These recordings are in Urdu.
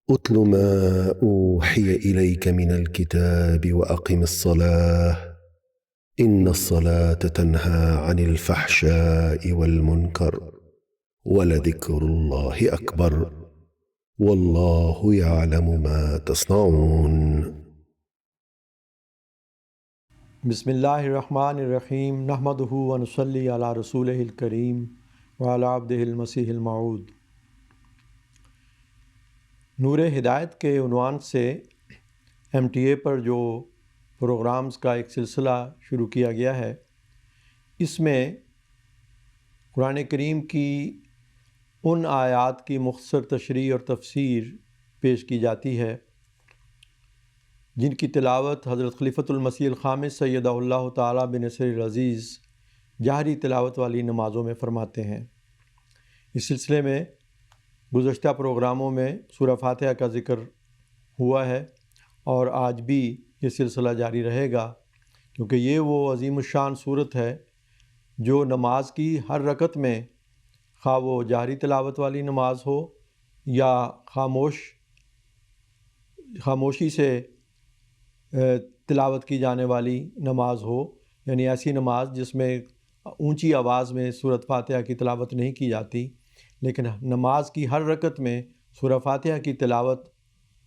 اتل ما أوحي إليك من الكتاب وأقم الصلاة إن الصلاة تنهى عن الفحشاء والمنكر ولذكر الله أكبر والله يعلم ما تصنعون۔ بسم اللہ الرحمن الرحیم، نحمدہ ونصلی علی رسولہ الکریم وعلی عبدہ المسیح الموعود۔ نور ہدایت کے عنوان سے MTA پر جو پروگرامز کا ایک سلسلہ شروع کیا گیا ہے، اس میں قرآن کریم کی ان آیات کی مختصر تشریح اور تفسیر پیش کی جاتی ہے جن کی تلاوت حضرت خلیفۃ المسیح الخامس سیدہ اللہ تعالیٰ بنصر العزیز جہری تلاوت والی نمازوں میں فرماتے ہیں۔ اس سلسلے میں گزشتہ پروگراموں میں سورہ فاتحہ کا ذکر ہوا ہے اور آج بھی یہ سلسلہ جاری رہے گا، کیونکہ یہ وہ عظیم الشان صورت ہے جو نماز کی ہر رکعت میں، خواہ وہ جہری تلاوت والی نماز ہو یا خاموشی سے تلاوت کی جانے والی نماز ہو، یعنی ایسی نماز جس میں اونچی آواز میں سورۃ فاتحہ کی تلاوت نہیں کی جاتی، لیکن نماز کی ہر رکعت میں سورہ فاتحہ کی تلاوت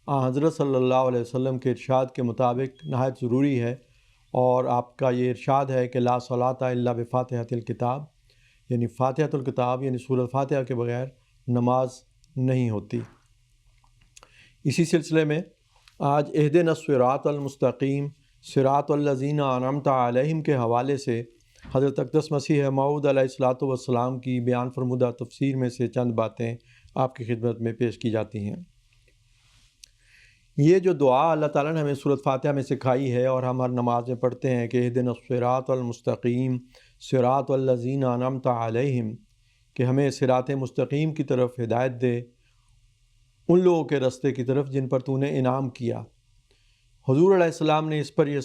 حضرت صلی اللہ علیہ وسلم کے ارشاد کے مطابق نہایت ضروری ہے۔ اور آپ کا یہ ارشاد ہے کہ لا صلاۃ الا بفاتحۃ الکتاب، یعنی فاتحۃ الکتاب یعنی سورۃ فاتحہ کے بغیر نماز نہیں ہوتی۔ اسی سلسلے میں آج اہدنا الصراط المستقیم صراط الذین انعمت علیہم کے حوالے سے حضرت اقدس مسیح موعود علیہ الصلاۃ والسلام کی بیان فرمودہ تفسیر میں سے چند باتیں آپ کی خدمت میں پیش کی جاتی ہیں۔ یہ جو دعا اللہ تعالیٰ نے ہمیں سورۃ فاتحہ میں سکھائی ہے اور ہم ہر نماز میں پڑھتے ہیں کہ اہدنا الصراط المستقیم صراط الذین انعمت علیہم، کہ ہمیں صراط مستقیم کی طرف ہدایت دے، ان لوگوں کے راستے کی طرف جن پر تو نے انعام کیا۔ حضور علیہ السلام نے اس پر یہ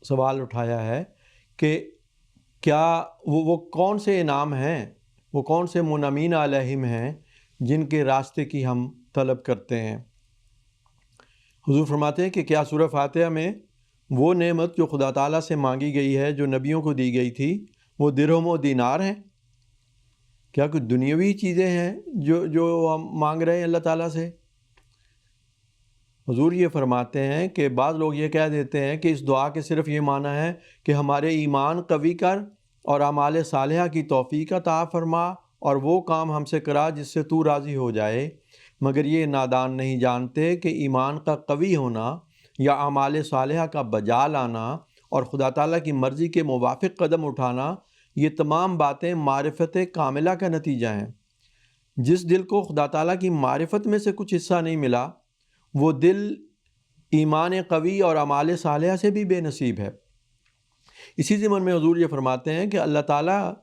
سوال اٹھایا ہے کہ کیا وہ کون سے انعام ہیں، وہ کون سے منعمین علیہم ہیں جن کے راستے کی ہم طلب کرتے ہیں۔ حضور فرماتے ہیں کہ کیا سورہ فاتحہ میں وہ نعمت جو خدا تعالیٰ سے مانگی گئی ہے، جو نبیوں کو دی گئی تھی، وہ درہم و دینار ہیں؟ کیا کچھ دنیاوی چیزیں ہیں جو ہم مانگ رہے ہیں اللہ تعالیٰ سے؟ حضور یہ فرماتے ہیں کہ بعض لوگ یہ کہہ دیتے ہیں کہ اس دعا کے صرف یہ معنی ہے کہ ہمارے ایمان قوی کر اور اعمال صالحہ کی توفیق عطا فرما اور وہ کام ہم سے کرا جس سے تو راضی ہو جائے، مگر یہ نادان نہیں جانتے کہ ایمان کا قوی ہونا یا اعمال صالحہ کا بجا لانا اور خدا تعالیٰ کی مرضی کے موافق قدم اٹھانا، یہ تمام باتیں معرفت کاملہ کا نتیجہ ہیں۔ جس دل کو خدا تعالیٰ کی معرفت میں سے کچھ حصہ نہیں ملا، وہ دل ایمان قوی اور اعمال صالحہ سے بھی بے نصیب ہے۔ اسی ضمن میں حضور یہ فرماتے ہیں کہ اللہ تعالیٰ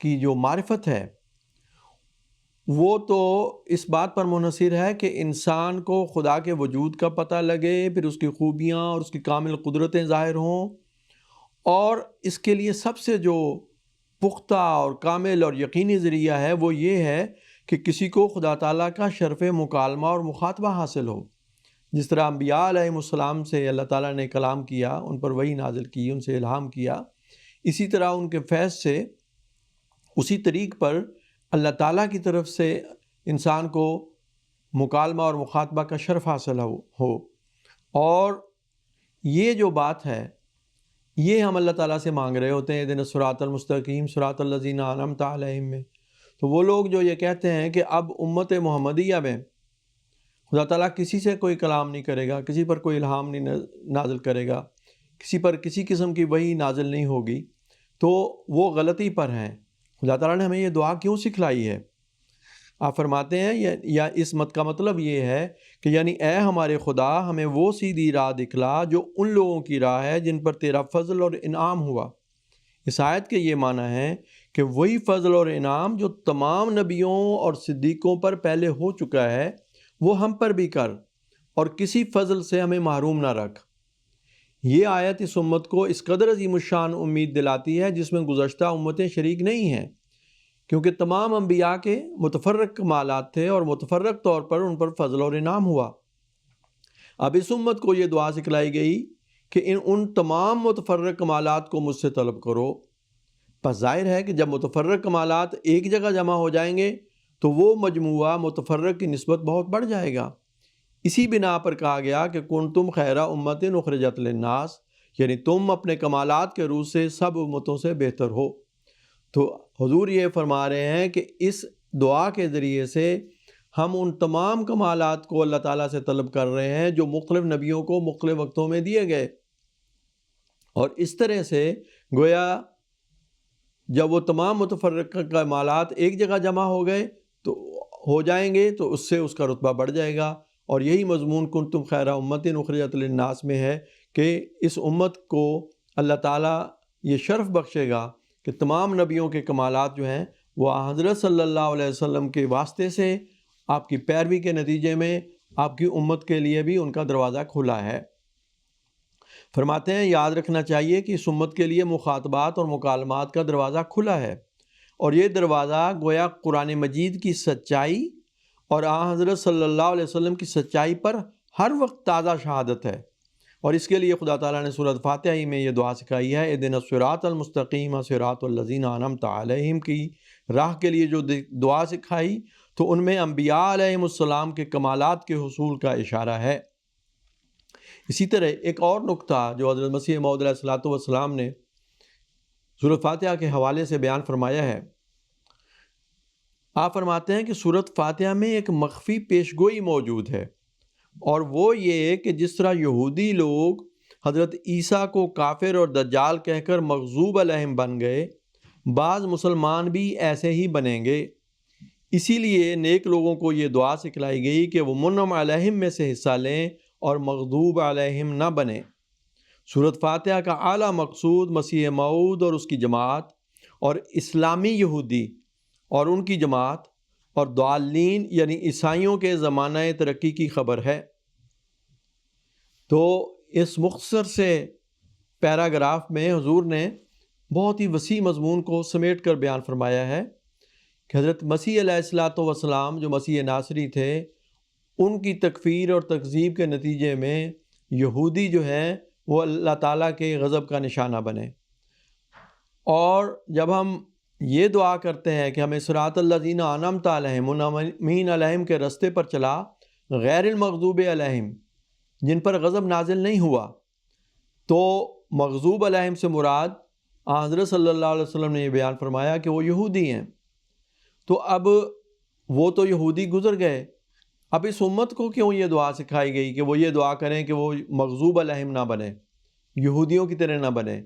کی جو معرفت ہے وہ تو اس بات پر منحصر ہے کہ انسان کو خدا کے وجود کا پتہ لگے، پھر اس کی خوبیاں اور اس کی کامل قدرتیں ظاہر ہوں، اور اس کے لیے سب سے جو پختہ اور کامل اور یقینی ذریعہ ہے وہ یہ ہے کہ کسی کو خدا تعالیٰ کا شرف مکالمہ اور مخاطبہ حاصل ہو۔ جس طرح انبیاء علیہ السلام سے اللہ تعالیٰ نے کلام کیا، ان پر وحی نازل کی، ان سے الہام کیا، اسی طرح ان کے فیض سے اسی طریق پر اللہ تعالیٰ کی طرف سے انسان کو مکالمہ اور مخاطبہ کا شرف حاصل ہو۔ اور یہ جو بات ہے یہ ہم اللہ تعالیٰ سے مانگ رہے ہوتے ہیں اہدنا الصراط المستقیم صراط الذین انعمت علیہم میں۔ تو وہ لوگ جو یہ کہتے ہیں کہ اب امت محمدیہ میں خدا تعالیٰ کسی سے کوئی کلام نہیں کرے گا، کسی پر کوئی الہام نہیں نازل کرے گا، کسی پر کسی قسم کی وحی نازل نہیں ہوگی، تو وہ غلطی پر ہیں۔ خدا تعالیٰ نے ہمیں یہ دعا کیوں سکھلائی ہے؟ آپ فرماتے ہیں یا اس مت کا مطلب یہ ہے کہ یعنی اے ہمارے خدا، ہمیں وہ سیدھی راہ دکھلا جو ان لوگوں کی راہ ہے جن پر تیرا فضل اور انعام ہوا۔ اس آیت کے یہ معنی ہے کہ وہی فضل اور انعام جو تمام نبیوں اور صدیقوں پر پہلے ہو چکا ہے وہ ہم پر بھی کر، اور کسی فضل سے ہمیں محروم نہ رکھ۔ یہ آیت اس امت کو اس قدر عظیم الشان امید دلاتی ہے جس میں گزشتہ امتیں شریک نہیں ہیں، کیونکہ تمام انبیاء کے متفرق کمالات تھے اور متفرق طور پر ان پر فضل اور انعام ہوا۔ اب اس امت کو یہ دعا سکھلائی گئی کہ ان تمام متفرق کمالات کو مجھ سے طلب کرو۔ پس ظاہر ہے کہ جب متفرق کمالات ایک جگہ جمع ہو جائیں گے تو وہ مجموعہ متفرق کی نسبت بہت بڑھ جائے گا۔ اسی بنا پر کہا گیا کہ کنتم خیر امت اخرجت للناس، یعنی تم اپنے کمالات کے روح سے سب امتوں سے بہتر ہو۔ تو حضور یہ فرما رہے ہیں کہ اس دعا کے ذریعے سے ہم ان تمام کمالات کو اللہ تعالیٰ سے طلب کر رہے ہیں جو مختلف نبیوں کو مختلف وقتوں میں دیے گئے، اور اس طرح سے گویا جب وہ تمام متفرقہ کمالات ایک جگہ جمع ہو جائیں گے تو اس سے اس کا رتبہ بڑھ جائے گا۔ اور یہی مضمون کنتم خیر امت اخرجت للناس میں ہے کہ اس امت کو اللہ تعالیٰ یہ شرف بخشے گا کہ تمام نبیوں کے کمالات جو ہیں وہ حضرت صلی اللہ علیہ وسلم کے واسطے سے آپ کی پیروی کے نتیجے میں آپ کی امت کے لیے بھی ان کا دروازہ کھلا ہے۔ فرماتے ہیں یاد رکھنا چاہیے کہ اس امت کے لیے مخاطبات اور مکالمات کا دروازہ کھلا ہے، اور یہ دروازہ گویا قرآن مجید کی سچائی اور حضرت صلی اللہ علیہ وسلم کی سچائی پر ہر وقت تازہ شہادت ہے۔ اور اس کے لیے خدا تعالیٰ نے سورۃ فاتحہ ہی میں یہ دعا سکھائی ہے، اہدنا الصراط المستقیم صراط الذین انعمت علیہم کی راہ کے لیے جو دعا سکھائی، تو ان میں انبیاء علیہم السلام کے کمالات کے حصول کا اشارہ ہے۔ اسی طرح ایک اور نقطہ جو حضرت مسیح موعود علیہ السلام نے سورۃ فاتحہ کے حوالے سے بیان فرمایا ہے، آپ فرماتے ہیں کہ سورۃ فاتحہ میں ایک مخفی پیشگوئی موجود ہے، اور وہ یہ کہ جس طرح یہودی لوگ حضرت عیسیٰ کو کافر اور دجال کہہ کر مغضوب علیہم بن گئے، بعض مسلمان بھی ایسے ہی بنیں گے۔ اسی لیے نیک لوگوں کو یہ دعا سکھلائی گئی کہ وہ منعم علیہم میں سے حصہ لیں اور مغضوب علیہم نہ بنیں۔ سورۃ فاتحہ کا اعلیٰ مقصود مسیح موعود اور اس کی جماعت اور اسلامی یہودی اور ان کی جماعت اور ضالین یعنی عیسائیوں کے زمانہ ترقی کی خبر ہے۔ تو اس مختصر سے پیراگراف میں حضور نے بہت ہی وسیع مضمون کو سمیٹ کر بیان فرمایا ہے کہ حضرت مسیح علیہ السلام جو مسیح ناصری تھے، ان کی تکفیر اور تکذیب کے نتیجے میں یہودی جو ہیں وہ اللہ تعالیٰ کے غضب کا نشانہ بنے۔ اور جب ہم یہ دعا کرتے ہیں کہ ہمیں صراط الذین انعمت علیہم منعمین علیہم کے رستے پر چلا، غیر المغضوب علیہم، جن پر غضب نازل نہیں ہوا، تو مغضوب علیہم سے مراد حضرت صلی اللہ علیہ وسلم نے یہ بیان فرمایا کہ وہ یہودی ہیں۔ تو اب وہ تو یہودی گزر گئے، اب اس امت کو کیوں یہ دعا سکھائی گئی کہ وہ یہ دعا کریں کہ وہ مغضوب علیہم نہ بنے، یہودیوں کی طرح نہ بنے؟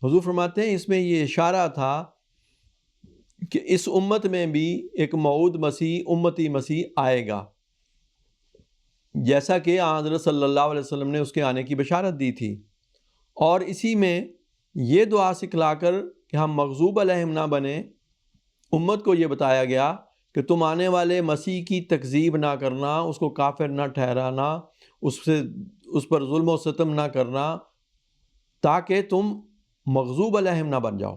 حضور فرماتے ہیں اس میں یہ اشارہ تھا کہ اس امت میں بھی ایک موعود مسیح امتی مسیح آئے گا، جیسا کہ حضرت صلی اللہ علیہ وسلم نے اس کے آنے کی بشارت دی تھی، اور اسی میں یہ دعا سکھلا کر کہ ہم مغضوب علیہم نہ بنیں، امت کو یہ بتایا گیا کہ تم آنے والے مسیح کی تکذیب نہ کرنا، اس کو کافر نہ ٹھہرانا، اس پر ظلم و ستم نہ کرنا، تاکہ تم مغضوب علیہم نہ بن جاؤ۔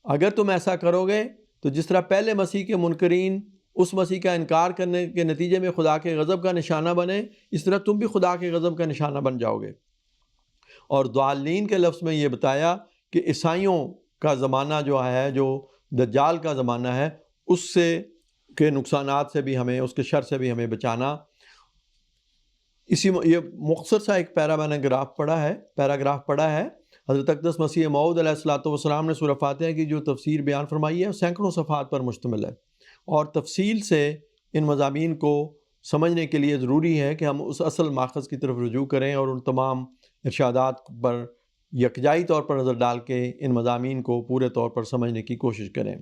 اگر تم ایسا کرو گے تو جس طرح پہلے مسیح کے منکرین اس مسیح کا انکار کرنے کے نتیجے میں خدا کے غضب کا نشانہ بنے، اس طرح تم بھی خدا کے غضب کا نشانہ بن جاؤ گے۔ اور ضالین کے لفظ میں یہ بتایا کہ عیسائیوں کا زمانہ جو ہے، جو دجال کا زمانہ ہے، اس سے کے نقصانات سے بھی ہمیں، اس کے شر سے بھی ہمیں بچانا۔ یہ مختصر سا ایک پیراگراف پڑھا ہے حضرت اقدس مسیح موعود علیہ السلام نے سورہ فاتحہ کی جو تفسیر بیان فرمائی ہے سینکڑوں صفحات پر مشتمل ہے، اور تفصیل سے ان مضامین کو سمجھنے کے لیے ضروری ہے کہ ہم اس اصل ماخذ کی طرف رجوع کریں اور ان تمام ارشادات پر یکجائی طور پر نظر ڈال کے ان مضامین کو پورے طور پر سمجھنے کی کوشش کریں۔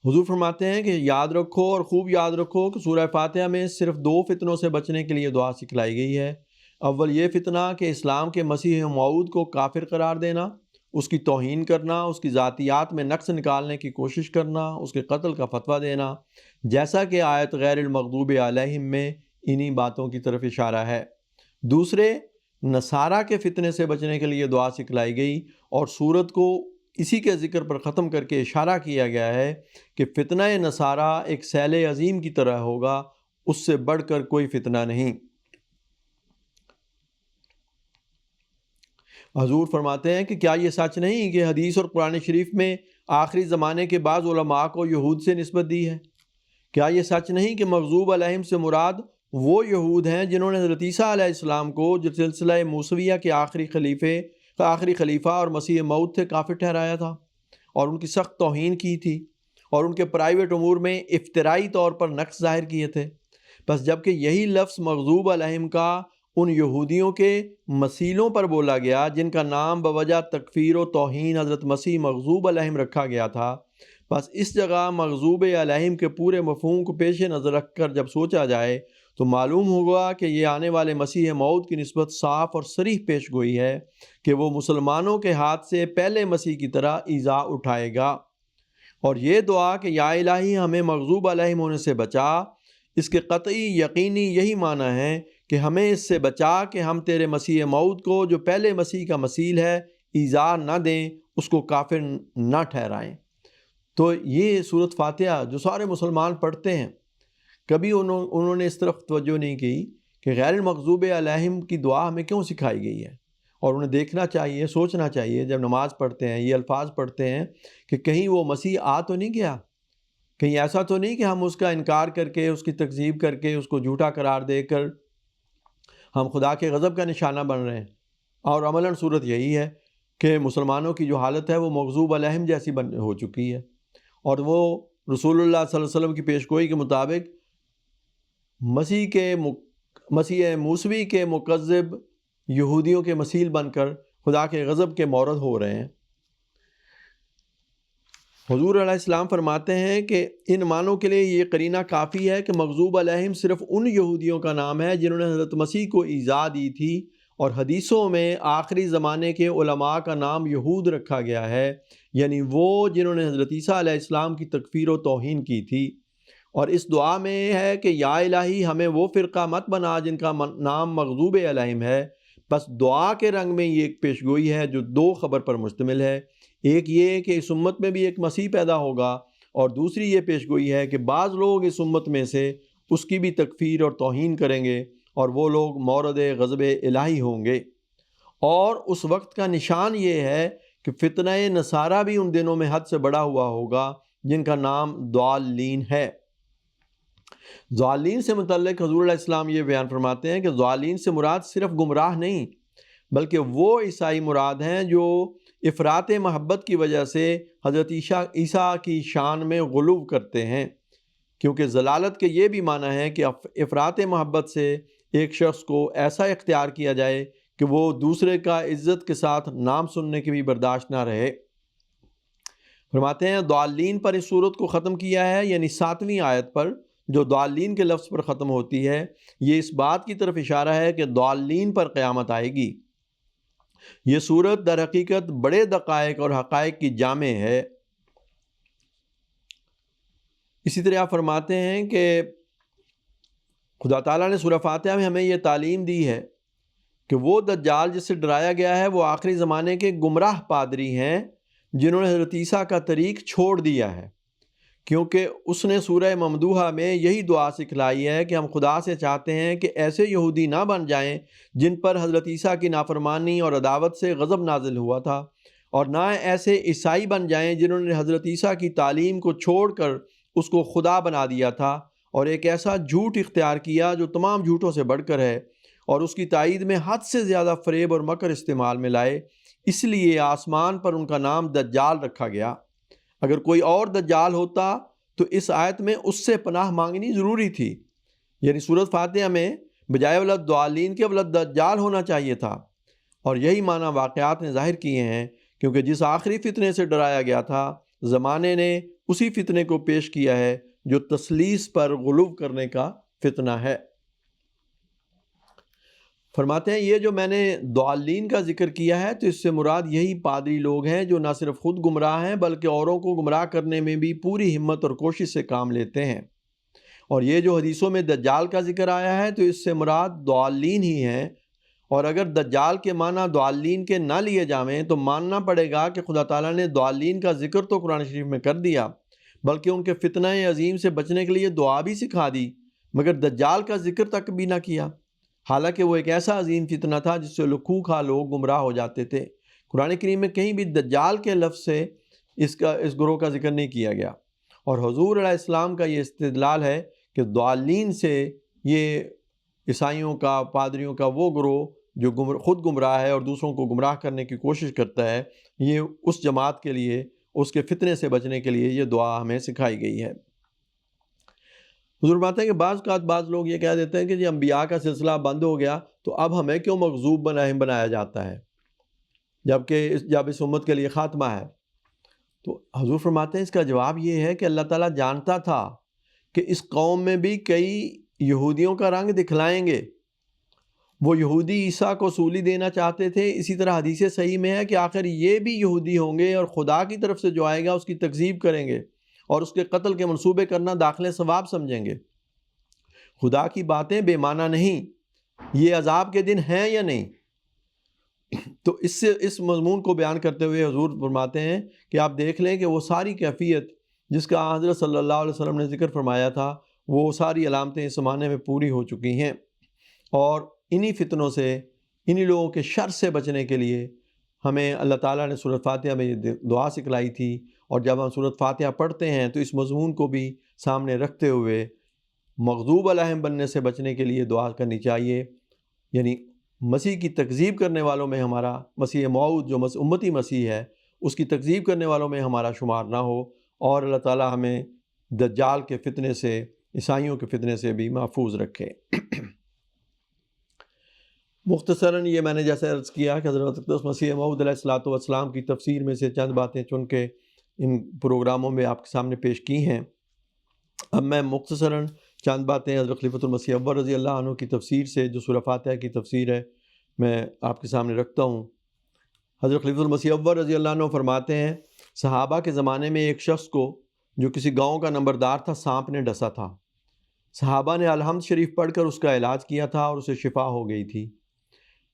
حضور فرماتے ہیں کہ یاد رکھو اور خوب یاد رکھو کہ سورہ فاتحہ میں صرف 2 فتنوں سے بچنے کے لیے دعا سکھلائی گئی ہے۔ اول یہ فتنہ کہ اسلام کے مسیح موعود کو کافر قرار دینا، اس کی توہین کرنا، اس کی ذاتیات میں نقص نکالنے کی کوشش کرنا، اس کے قتل کا فتویٰ دینا، جیسا کہ آیت غیر المغضوب علیہم میں انہی باتوں کی طرف اشارہ ہے۔ دوسرے، نصارہ کے فتنے سے بچنے کے لیے دعا سکھلائی گئی، اور سورت کو اسی کے ذکر پر ختم کر کے اشارہ کیا گیا ہے کہ فتنہ نصارہ ایک سیل عظیم کی طرح ہوگا، اس سے بڑھ کر کوئی فتنہ نہیں۔ حضور فرماتے ہیں کہ کیا یہ سچ نہیں کہ حدیث اور قرآن شریف میں آخری زمانے کے بعض علماء کو یہود سے نسبت دی ہے؟ کیا یہ سچ نہیں کہ مغضوب علیہم سے مراد وہ یہود ہیں جنہوں نے حضرت عیسیٰ علیہ السلام کو جو سلسلہ موسویہ کے آخری خلیفہ اور مسیح موعود تھے کافر ٹھہرایا تھا اور ان کی سخت توہین کی تھی اور ان کے پرائیویٹ امور میں افترائی طور پر نقص ظاہر کیے تھے؟ بس جبکہ یہی لفظ مغضوب علیہم کا ان یہودیوں کے مسیلوں پر بولا گیا جن کا نام بوجہ تکفیر و توہین حضرت مسیح مغضوب علیہم رکھا گیا تھا، بس اس جگہ مغضوب علیہم کے پورے مفہوم کو پیش نظر رکھ کر جب سوچا جائے تو معلوم ہوگا کہ یہ آنے والے مسیح موعود کی نسبت صاف اور صریح پیش گوئی ہے کہ وہ مسلمانوں کے ہاتھ سے پہلے مسیح کی طرح ایذا اٹھائے گا۔ اور یہ دعا کہ یا الہی ہمیں مغضوب علیہم ہونے سے بچا، اس کے قطعی یقینی یہی معنی ہے کہ ہمیں اس سے بچا کہ ہم تیرے مسیح موعود کو جو پہلے مسیح کا مثیل ہے ایذا نہ دیں، اس کو کافر نہ ٹھہرائیں۔ تو یہ سورۃ فاتحہ جو سارے مسلمان پڑھتے ہیں، کبھی انہوں نے اس طرف توجہ نہیں کی کہ غیر المغضوب علیہم کی دعا ہمیں کیوں سکھائی گئی ہے، اور انہیں دیکھنا چاہیے، سوچنا چاہیے جب نماز پڑھتے ہیں، یہ الفاظ پڑھتے ہیں کہ کہیں وہ مسیح آ تو نہیں گیا، کہیں ایسا تو نہیں کہ ہم اس کا انکار کر کے، اس کی تکذیب کر کے، اس کو جھوٹا قرار دے کر ہم خدا کے غضب کا نشانہ بن رہے ہیں۔ اور عملاً صورت یہی ہے کہ مسلمانوں کی جو حالت ہے وہ مغضوب علیہم جیسی ہو چکی ہے، اور وہ رسول اللہ صلی اللہ علیہ وسلم کی پیشگوئی کے مطابق مسیح موسوی کے مکذب یہودیوں کے مثیل بن کر خدا کے غضب کے مورد ہو رہے ہیں۔ حضور علیہ السلام فرماتے ہیں کہ ان معنوں کے لیے یہ قرینہ کافی ہے کہ مغضوب علیہم صرف ان یہودیوں کا نام ہے جنہوں نے حضرت مسیح کو ایذا دی تھی، اور حدیثوں میں آخری زمانے کے علماء کا نام یہود رکھا گیا ہے، یعنی وہ جنہوں نے حضرت عیسیٰ علیہ السلام کی تکفیر و توہین کی تھی۔ اور اس دعا میں ہے کہ یا الہی ہمیں وہ فرقہ مت بنا جن کا نام مغضوب علیہم ہے۔ بس دعا کے رنگ میں یہ ایک پیشگوئی ہے جو دو خبر پر مشتمل ہے، ایک یہ کہ اس امت میں بھی ایک مسیح پیدا ہوگا، اور دوسری یہ پیشگوئی ہے کہ بعض لوگ اس امت میں سے اس کی بھی تکفیر اور توہین کریں گے، اور وہ لوگ مورد غضب الہی ہوں گے۔ اور اس وقت کا نشان یہ ہے کہ فتنہ نصارہ بھی ان دنوں میں حد سے بڑا ہوا ہوگا جن کا نام ضالین ہے۔ ضالین سے متعلق حضور علیہ السلام یہ بیان فرماتے ہیں کہ ضالین سے مراد صرف گمراہ نہیں بلکہ وہ عیسائی مراد ہیں جو افراط محبت کی وجہ سے حضرت عیسیٰ کی شان میں غلو کرتے ہیں، کیونکہ ضلالت کے یہ بھی معنی ہے کہ افراط محبت سے ایک شخص کو ایسا اختیار کیا جائے کہ وہ دوسرے کا عزت کے ساتھ نام سننے کی بھی برداشت نہ رہے۔ فرماتے ہیں ضالین پر اس صورت کو ختم کیا ہے، یعنی 7ویں آیت پر جو ضالین کے لفظ پر ختم ہوتی ہے، یہ اس بات کی طرف اشارہ ہے کہ ضالین پر قیامت آئے گی۔ یہ صورت در حقیقت بڑے دقائق اور حقائق کی جامع ہے۔ اسی طرح آپ فرماتے ہیں کہ خدا تعالیٰ نے سورہ فاتحہ میں ہمیں یہ تعلیم دی ہے کہ وہ دجال جس سے ڈرایا گیا ہے وہ آخری زمانے کے گمراہ پادری ہیں جنہوں نے حضرت عیسیٰ کا طریق چھوڑ دیا ہے، کیونکہ اس نے سورہ ممدوحہ میں یہی دعا سکھلائی ہے کہ ہم خدا سے چاہتے ہیں کہ ایسے یہودی نہ بن جائیں جن پر حضرت عیسیٰ کی نافرمانی اور عداوت سے غضب نازل ہوا تھا، اور نہ ایسے عیسائی بن جائیں جنہوں نے حضرت عیسیٰ کی تعلیم کو چھوڑ کر اس کو خدا بنا دیا تھا اور ایک ایسا جھوٹ اختیار کیا جو تمام جھوٹوں سے بڑھ کر ہے، اور اس کی تائید میں حد سے زیادہ فریب اور مکر استعمال میں لائے۔ اس لیے آسمان پر ان کا نام دجال رکھا گیا۔ اگر کوئی اور دجال ہوتا تو اس آیت میں اس سے پناہ مانگنی ضروری تھی، یعنی سورۃ فاتحہ میں بجائے ولد ضالین کے ولد دجال ہونا چاہیے تھا، اور یہی معنی واقعات نے ظاہر کیے ہیں، کیونکہ جس آخری فتنے سے ڈرایا گیا تھا زمانے نے اسی فتنے کو پیش کیا ہے جو تثلیث پر غلو کرنے کا فتنہ ہے۔ فرماتے ہیں یہ جو میں نے ضالین کا ذکر کیا ہے تو اس سے مراد یہی پادری لوگ ہیں جو نہ صرف خود گمراہ ہیں بلکہ اوروں کو گمراہ کرنے میں بھی پوری ہمت اور کوشش سے کام لیتے ہیں۔ اور یہ جو حدیثوں میں دجال کا ذکر آیا ہے تو اس سے مراد ضالین ہی ہیں، اور اگر دجال کے معنی ضالین کے نہ لیے جائیں تو ماننا پڑے گا کہ خدا تعالیٰ نے ضالین کا ذکر تو قرآن شریف میں کر دیا بلکہ ان کے فتنہ عظیم سے بچنے کے لیے دعا بھی سکھا دی، مگر دجال کا ذکر تک بھی نہ کیا۔ حالانکہ وہ ایک ایسا عظیم فتنہ تھا جس سے لکھوں کھا لوگ گمراہ ہو جاتے تھے۔ قرآن کریم میں کہیں بھی دجال کے لفظ سے اس گروہ کا ذکر نہیں کیا گیا، اور حضور علیہ السلام کا یہ استدلال ہے کہ ضالین سے یہ عیسائیوں کا، پادریوں کا وہ گروہ جو خود گمراہ ہے اور دوسروں کو گمراہ کرنے کی کوشش کرتا ہے، یہ اس جماعت کے لیے، اس کے فتنے سے بچنے کے لیے یہ دعا ہمیں سکھائی گئی ہے۔ حضور بات ہے کہ بعض لوگ یہ کہہ دیتے ہیں کہ جی انبیاء کا سلسلہ بند ہو گیا تو اب ہمیں کیوں مغضوب بنایا جاتا ہے جب اس امت کے لیے خاتمہ ہے۔ تو حضور فرماتے ہیں اس کا جواب یہ ہے کہ اللہ تعالیٰ جانتا تھا کہ اس قوم میں بھی کئی یہودیوں کا رنگ دکھلائیں گے۔ وہ یہودی عیسیٰ کو سولی دینا چاہتے تھے، اسی طرح حدیث صحیح میں ہے کہ آخر یہ بھی یہودی ہوں گے اور خدا کی طرف سے جو آئے گا اس کی تکذیب کریں گے اور اس کے قتل کے منصوبے کرنا داخل ثواب سمجھیں گے۔ خدا کی باتیں بے معنی نہیں، یہ عذاب کے دن ہیں یا نہیں؟ تو اس مضمون کو بیان کرتے ہوئے حضور فرماتے ہیں کہ آپ دیکھ لیں کہ وہ ساری کیفیت جس کا حضرت صلی اللہ علیہ وسلم نے ذکر فرمایا تھا، وہ ساری علامتیں اس زمانے میں پوری ہو چکی ہیں، اور انہی فتنوں سے، انہی لوگوں کے شر سے بچنے کے لیے ہمیں اللہ تعالیٰ نے سورۃ فاتحہ میں یہ دعا سکھلائی تھی، اور جب ہم سورۃ فاتحہ پڑھتے ہیں تو اس مضمون کو بھی سامنے رکھتے ہوئے مغضوب علیہم بننے سے بچنے کے لیے دعا کرنی چاہیے، یعنی مسیح کی تکذیب کرنے والوں میں ہمارا، مسیح موعود جو امتی مسیح ہے اس کی تکذیب کرنے والوں میں ہمارا شمار نہ ہو، اور اللہ تعالیٰ ہمیں دجال کے فتنے سے، عیسائیوں کے فتنے سے بھی محفوظ رکھے۔ مختصراً یہ میں نے جیسے عرض کیا کہ حضرت اقدس مسیح موعود علیہ الصلوۃ والسلام کی تفسیر میں سے چند باتیں چن کے ان پروگراموں میں آپ کے سامنے پیش کی ہیں۔ اب میں مختصراً چند باتیں حضرت خلیفۃ المسیح اول رضی اللہ عنہ کی تفسیر سے، جو سورہ فاتحہ کی تفسیر ہے، میں آپ کے سامنے رکھتا ہوں۔ حضرت خلیفۃ المسیح اول رضی اللہ عنہ فرماتے ہیں، صحابہ کے زمانے میں ایک شخص کو جو کسی گاؤں کا نمبردار تھا، سانپ نے ڈسا تھا۔ صحابہ نے الحمد شریف پڑھ کر اس کا علاج کیا تھا اور اسے شفا ہو گئی تھی۔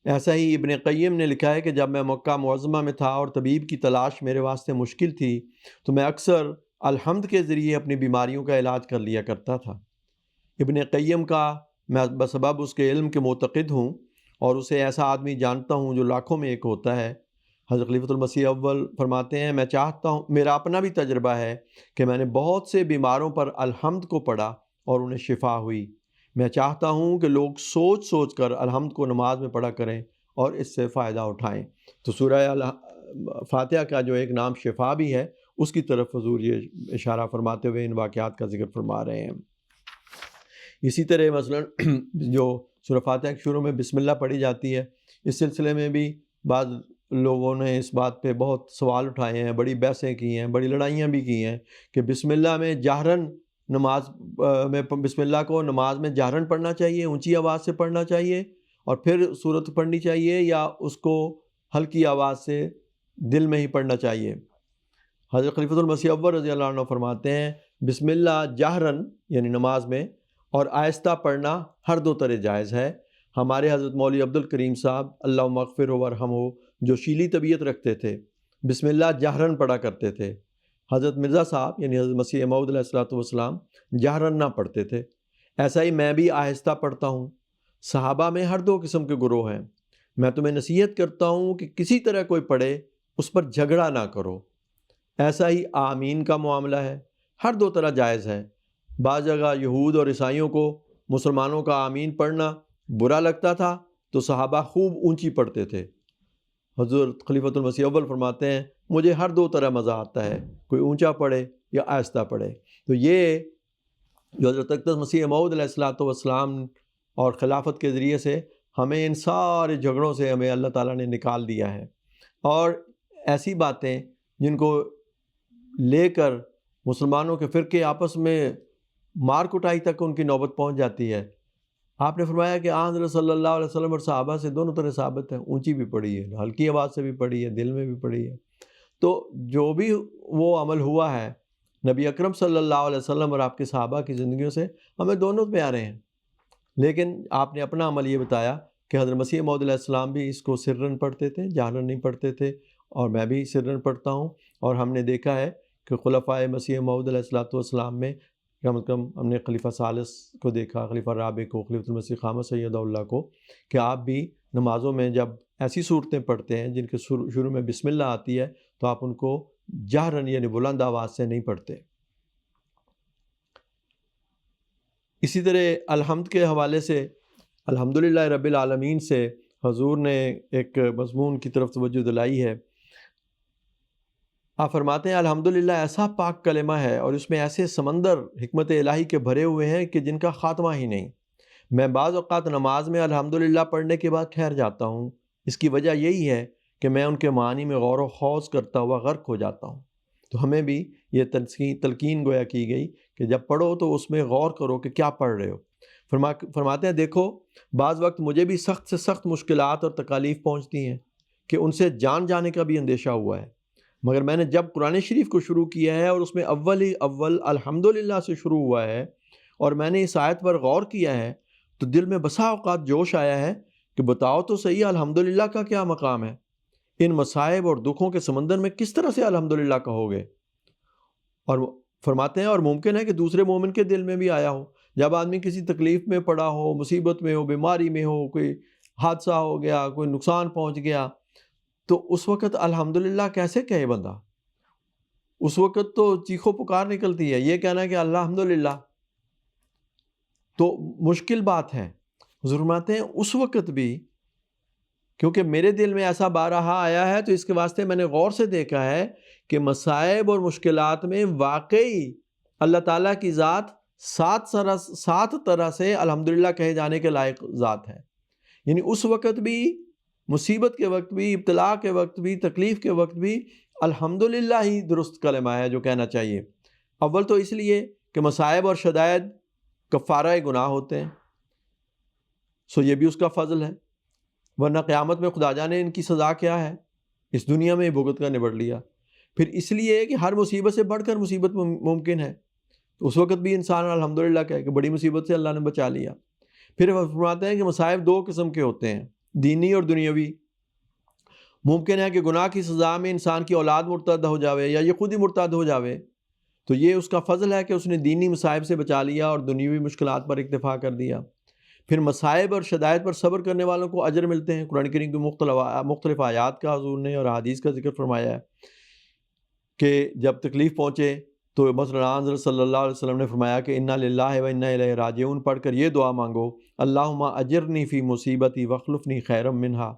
ایسا ہی ابن قیم نے لکھا ہے کہ جب میں مکہ معظمہ میں تھا اور طبیب کی تلاش میرے واسطے مشکل تھی تو میں اکثر الحمد کے ذریعے اپنی بیماریوں کا علاج کر لیا کرتا تھا۔ ابن قیم کا میں بسبب اس کے علم کے معتقد ہوں اور اسے ایسا آدمی جانتا ہوں جو لاکھوں میں ایک ہوتا ہے۔ حضرت خلیفۃ المسیح اول فرماتے ہیں، میں چاہتا ہوں، میرا اپنا بھی تجربہ ہے کہ میں نے بہت سے بیماروں پر الحمد کو پڑھا اور انہیں شفا ہوئی۔ میں چاہتا ہوں کہ لوگ سوچ سوچ کر الحمد کو نماز میں پڑھا کریں اور اس سے فائدہ اٹھائیں۔ تو سورہ فاتحہ کا جو ایک نام شفا بھی ہے، اس کی طرف حضور یہ اشارہ فرماتے ہوئے ان واقعات کا ذکر فرما رہے ہیں۔ اسی طرح مثلاً جو سورہ فاتحہ کے شروع میں بسم اللہ پڑھی جاتی ہے، اس سلسلے میں بھی بعض لوگوں نے اس بات پہ بہت سوال اٹھائے ہیں، بڑی بحثیں کی ہیں، بڑی لڑائیاں بھی کی ہیں کہ بسم اللہ میں جہراً نماز میں بسم اللہ کو نماز میں جہراً پڑھنا چاہیے، اونچی آواز سے پڑھنا چاہیے اور پھر سورت پڑھنی چاہیے، یا اس کو ہلکی آواز سے دل میں ہی پڑھنا چاہیے۔ حضرت خلیفۃ المسیح اول رضی اللہ عنہ فرماتے ہیں، بسم اللہ جہراً یعنی نماز میں اور آہستہ پڑھنا ہر دو طرح جائز ہے۔ ہمارے حضرت مولوی عبد الکریم صاحب اللہم اغفر ورحمہ، جو شیلی طبیعت رکھتے تھے، بسم اللہ جہراً پڑھا کرتے تھے۔ حضرت مرزا صاحب یعنی حضرت مسیح موعود علیہ الصلوۃ والسلام جہراً نہ پڑھتے تھے۔ ایسا ہی میں بھی آہستہ پڑھتا ہوں۔ صحابہ میں ہر دو قسم کے گروہ ہیں۔ میں تمہیں نصیحت کرتا ہوں کہ کسی طرح کوئی پڑھے اس پر جھگڑا نہ کرو۔ ایسا ہی آمین کا معاملہ ہے، ہر دو طرح جائز ہے۔ بعض جگہ یہود اور عیسائیوں کو مسلمانوں کا آمین پڑھنا برا لگتا تھا تو صحابہ خوب اونچی پڑھتے تھے۔ حضرت خلیفۃ المسیح اول فرماتے ہیں، مجھے ہر دو طرح مزہ آتا ہے، کوئی اونچا پڑھے یا آہستہ پڑھے۔ تو یہ جو حضرت اقدس مسیح موعود علیہ الصلوۃ والسلام اور خلافت کے ذریعے سے ہمیں ان سارے جھگڑوں سے ہمیں اللہ تعالیٰ نے نکال دیا ہے، اور ایسی باتیں جن کو لے کر مسلمانوں کے فرقے آپس میں مار کٹائی تک ان کی نوبت پہنچ جاتی ہے۔ آپ نے فرمایا کہ حضرت صلی اللہ علیہ وسلم اور صحابہ سے دونوں طرح ثابت ہے، اونچی بھی پڑھی ہے، ہلکی آواز سے بھی پڑھی ہے، دل میں بھی پڑھی ہے۔ تو جو بھی وہ عمل ہوا ہے نبی اکرم صلی اللہ علیہ وسلم اور آپ کے صحابہ کی زندگیوں سے، ہمیں دونوں پیارے ہیں، لیکن آپ نے اپنا عمل یہ بتایا کہ حضرت مسیح موعود علیہ السلام بھی اس کو سرن پڑھتے تھے، جہرن نہیں پڑھتے تھے، اور میں بھی سرن پڑھتا ہوں۔ اور ہم نے دیکھا ہے کہ خلفائے مسیح موعود علیہ الصلوۃ والسلام میں کم از کم ہم نے خلیفہ ثالث کو دیکھا، خلیفہ رابع کو، خلیفۃ المسیح خامس سید اللہ کو، کہ آپ بھی نمازوں میں جب ایسی صورتیں پڑھتے ہیں جن کے شروع میں بسم اللہ آتی ہے تو آپ ان کو جہرن یعنی بلند آواز سے نہیں پڑھتے۔ اسی طرح الحمد کے حوالے سے الحمدللہ رب العالمین سے حضور نے ایک مضمون کی طرف توجہ دلائی ہے۔ آپ فرماتے ہیں الحمدللہ ایسا پاک کلمہ ہے اور اس میں ایسے سمندر حکمت الہی کے بھرے ہوئے ہیں کہ جن کا خاتمہ ہی نہیں۔ میں بعض اوقات نماز میں الحمدللہ پڑھنے کے بعد ٹھہر جاتا ہوں، اس کی وجہ یہی ہے کہ میں ان کے معنی میں غور و خوض کرتا ہوا غرق ہو جاتا ہوں۔ تو ہمیں بھی یہ تلقین گویا کی گئی کہ جب پڑھو تو اس میں غور کرو کہ کیا پڑھ رہے ہو۔ فرماتے ہیں دیکھو بعض وقت مجھے بھی سخت سے سخت مشکلات اور تکالیف پہنچتی ہیں کہ ان سے جان جانے کا بھی اندیشہ ہوا ہے، مگر میں نے جب قرآن شریف کو شروع کیا ہے اور اس میں اول الحمدللہ سے شروع ہوا ہے اور میں نے اس آیت پر غور کیا ہے تو دل میں بسا اوقات جوش آیا ہے کہ بتاؤ تو صحیح الحمدللہ کا کیا مقام ہے، ان مصائب اور دکھوں کے سمندر میں کس طرح سے الحمدللہ کہو گے۔ اور فرماتے ہیں اور ممکن ہے کہ دوسرے مومن کے دل میں بھی آیا ہو، جب آدمی کسی تکلیف میں پڑا ہو، مصیبت میں ہو، بیماری میں ہو، کوئی حادثہ ہو گیا، کوئی نقصان پہنچ گیا، تو اس وقت الحمدللہ کیسے کہے بندہ؟ اس وقت تو چیخو پکار نکلتی ہے، یہ کہنا کہ الحمدللہ تو مشکل بات ہے۔ حضور فرماتے ہیں اس وقت بھی کیونکہ میرے دل میں ایسا بارہا آیا ہے تو اس کے واسطے میں نے غور سے دیکھا ہے کہ مصائب اور مشکلات میں واقعی اللہ تعالیٰ کی ذات سات طرح سے الحمدللہ کہے جانے کے لائق ذات ہے۔ یعنی اس وقت بھی، مصیبت کے وقت بھی، ابتلا کے وقت بھی، تکلیف کے وقت بھی الحمدللہ ہی درست کلمہ ہے جو کہنا چاہیے۔ اول تو اس لیے کہ مصائب اور شدائد کفارہ گناہ ہوتے ہیں، سو یہ بھی اس کا فضل ہے، ورنہ قیامت میں خدا جانے ان کی سزا کیا ہے، اس دنیا میں بھگت کر نبٹ لیا۔ پھر اس لیے کہ ہر مصیبت سے بڑھ کر مصیبت ممکن ہے، تو اس وقت بھی انسان الحمدللہ کہے کہ بڑی مصیبت سے اللہ نے بچا لیا۔ پھر فرماتے ہیں کہ مصائب دو قسم کے ہوتے ہیں، دینی اور دنیاوی۔ ممکن ہے کہ گناہ کی سزا میں انسان کی اولاد مرتد ہو جاوے یا یہ خود ہی مرتد ہو جاوے، تو یہ اس کا فضل ہے کہ اس نے دینی مصائب سے بچا لیا اور دنیاوی مشکلات پر اکتفا کر دیا۔ پھر مصائب اور شدائد پر صبر کرنے والوں کو اجر ملتے ہیں۔ قرآن کریم کی مختلف آیات کا حضور نے اور حدیث کا ذکر فرمایا ہے کہ جب تکلیف پہنچے تو مثلا حضرت صلی اللہ علیہ وسلم نے فرمایا کہ انا للہ و انا الیہ راجعون پڑھ کر یہ دعا مانگو، اللہم اجرنی فی مصیبتی واخلفنی خیرا منہا۔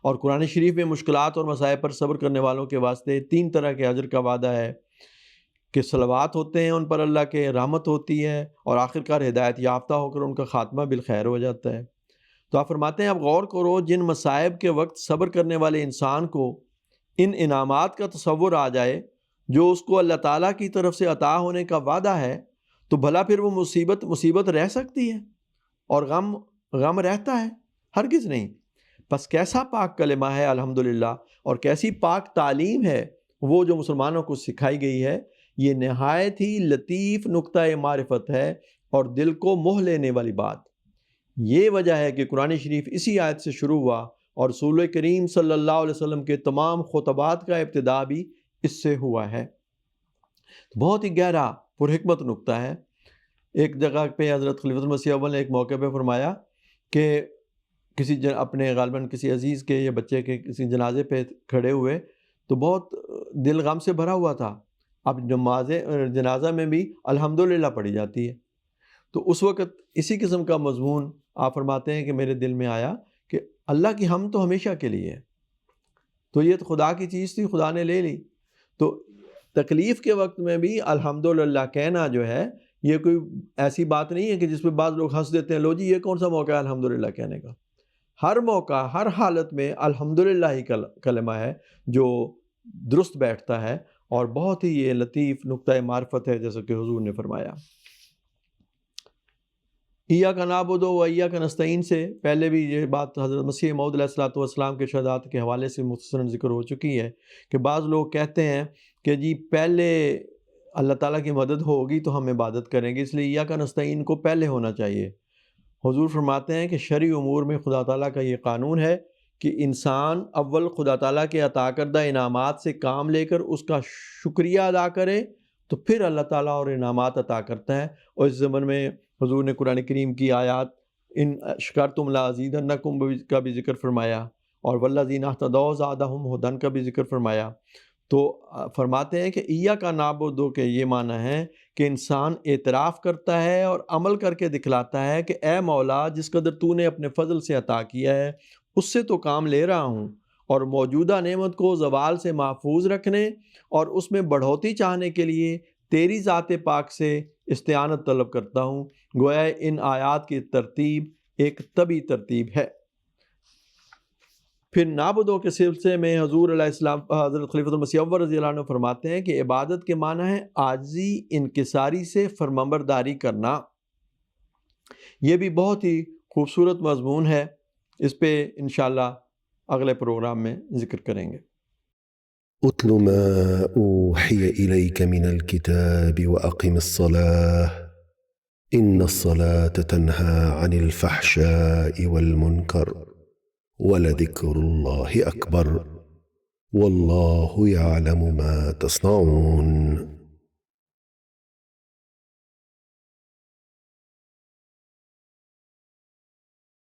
اور قرآن شریف میں مشکلات اور مصائب پر صبر کرنے والوں کے واسطے 3 طرح کے اجر کا وعدہ ہے کہ صلوات ہوتے ہیں ان پر اللہ کے، رحمت ہوتی ہے، اور آخرکار ہدایت یافتہ ہو کر ان کا خاتمہ بالخیر ہو جاتا ہے۔ تو آپ فرماتے ہیں اب غور کرو، جن مصائب کے وقت صبر کرنے والے انسان کو ان انعامات کا تصور آ جائے جو اس کو اللہ تعالیٰ کی طرف سے عطا ہونے کا وعدہ ہے، تو بھلا پھر وہ مصیبت رہ سکتی ہے اور غم رہتا ہے؟ ہرگز نہیں۔ بس کیسا پاک کلمہ ہے الحمدللہ، اور کیسی پاک تعلیم ہے وہ جو مسلمانوں کو سکھائی گئی ہے۔ یہ نہایت ہی لطیف نقطۂ معرفت ہے اور دل کو موہ لینے والی بات۔ یہ وجہ ہے کہ قرآن شریف اسی آیت سے شروع ہوا اور رسول کریم صلی اللہ علیہ وسلم کے تمام خطبات کا ابتدا بھی اس سے ہوا ہے۔ بہت ہی گہرا پرحکمت نقطہ ہے۔ ایک جگہ پہ حضرت خلیفۃ المسیح اول نے ایک موقع پہ فرمایا کہ کسی اپنے غالباً کسی عزیز کے یا بچے کے کسی جنازے پہ کھڑے ہوئے تو بہت دل غم سے بھرا ہوا تھا۔ اب جنازہ میں بھی الحمدللہ پڑھی جاتی ہے، تو اس وقت اسی قسم کا مضمون آپ فرماتے ہیں کہ میرے دل میں آیا کہ اللہ کی حمد تو ہمیشہ کے لیے ہے، تو یہ تو خدا کی چیز تھی، خدا نے لے لی۔ تو تکلیف کے وقت میں بھی الحمدللہ کہنا جو ہے یہ کوئی ایسی بات نہیں ہے کہ جس پہ بعض لوگ ہنس دیتے ہیں، لو جی یہ کون سا موقع ہے الحمدللہ کہنے کا۔ ہر موقع، ہر حالت میں الحمدللہ ہی کلمہ ہے جو درست بیٹھتا ہے، اور بہت ہی یہ لطیف نقطۂ معرفت ہے جیسا کہ حضور نے فرمایا۔ ایاک نعبد و ایاک نستعین سے پہلے بھی یہ بات حضرت مسیح موعود علیہ الصلوۃ والسلام کے شہادات کے حوالے سے مختصراً ذکر ہو چکی ہے کہ بعض لوگ کہتے ہیں کہ جی پہلے اللہ تعالیٰ کی مدد ہوگی تو ہم عبادت کریں گے، اس لیے ایاک نستعین کو پہلے ہونا چاہیے۔ حضور فرماتے ہیں کہ شرعی امور میں خدا تعالیٰ کا یہ قانون ہے کہ انسان اول خدا تعالیٰ کے عطا کردہ انعامات سے کام لے کر اس کا شکریہ ادا کرے تو پھر اللہ تعالیٰ اور انعامات عطا کرتا ہے. اور اس زمن میں حضور نے قرآن کریم کی آیات ان شکرتم لازیدنکم کا بھی ذکر فرمایا اور والذین اہتدوا زادہم ہدی کا بھی ذکر فرمایا. تو فرماتے ہیں کہ ایاک نعبد کے یہ معنی ہے کہ انسان اعتراف کرتا ہے اور عمل کر کے دکھلاتا ہے کہ اے مولا جس قدر تو نے اپنے فضل سے عطا کیا ہے اس سے تو کام لے رہا ہوں، اور موجودہ نعمت کو زوال سے محفوظ رکھنے اور اس میں بڑھوتی چاہنے کے لیے تیری ذات پاک سے استعانت طلب کرتا ہوں. گویا ان آیات کی ترتیب ایک طبی ترتیب ہے. پھر نعبدوں کے سلسلے میں حضور علیہ السلام حضرت خلیفۃ المسیح اول رضی اللہ عنہ فرماتے ہیں کہ عبادت کے معنی ہے عاجزی انکساری سے فرمانبرداری کرنا. یہ بھی بہت ہی خوبصورت مضمون ہے، اس پہ انشاءاللہ اگلے پروگرام میں ذکر کریں گے. اتل ما اوحی الیک من الکتاب واقم الصلاة ان الصلاة تنہی عن الفحشاء والمنکر ولذکر اللہ اکبر واللہ یعلم ما تصنعون.